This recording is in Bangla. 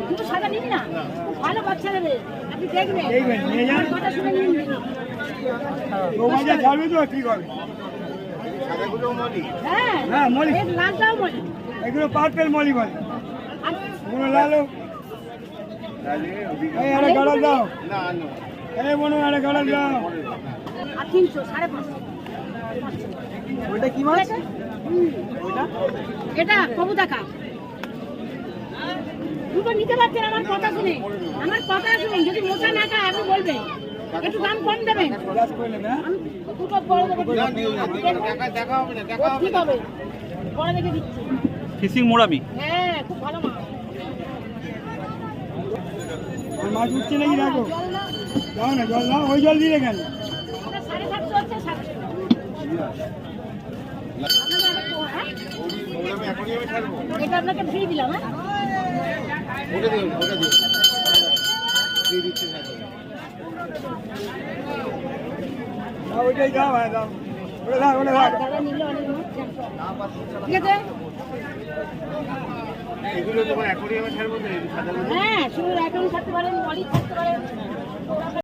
কিন্তু সাদা নিন না, ভালো বাচ্চা নেবে, আপনি দেখবেন কথা শুনে নিন। ছাড়বে তো ঠিক হবে। হ্যাঁ হ্যাঁ মলি, লালটাও মলি, এগুলো পার্পেল মলি বলে, এগুলো লালো। এই আরে গাড়া দাও, এই মনে আরে গাড়া দাও। আর 300 550। ওইটা কি মাছ? এটা কবুতর কাপ। দুটো নিতে পারছেন আমার কথা শুনে, আমার কথা শুনুন। যদি মোটা না খায় আপনি বলবেন, একটু দাম কম দেবেন। দুটো বড় দেখে ঠিক হবে, বড় দেখে দিচ্ছি। ফিশিং মোড়াবি। হ্যাঁ খুব ভালো মাছ। মাছ উঠছে নাকি দেখো, যাও না জল দাও, ওই জল দিলে কেন? 750 হচ্ছে 700। এটা আপনাকে ফ্রি দিলাম। হ্যাঁ ওইটাই দাও, হ্যাঁ দাও, ওটা দাও, ওটা দাও। দাদা নিলে অনেক মাছ। ঠিক আছে। এগুলো তোমার অ্যাকোয়ারিয়ামে ছাড়বো তো? হ্যাঁ শুধু এখন থাকতে পারেন, মলি থাকতে পারেন।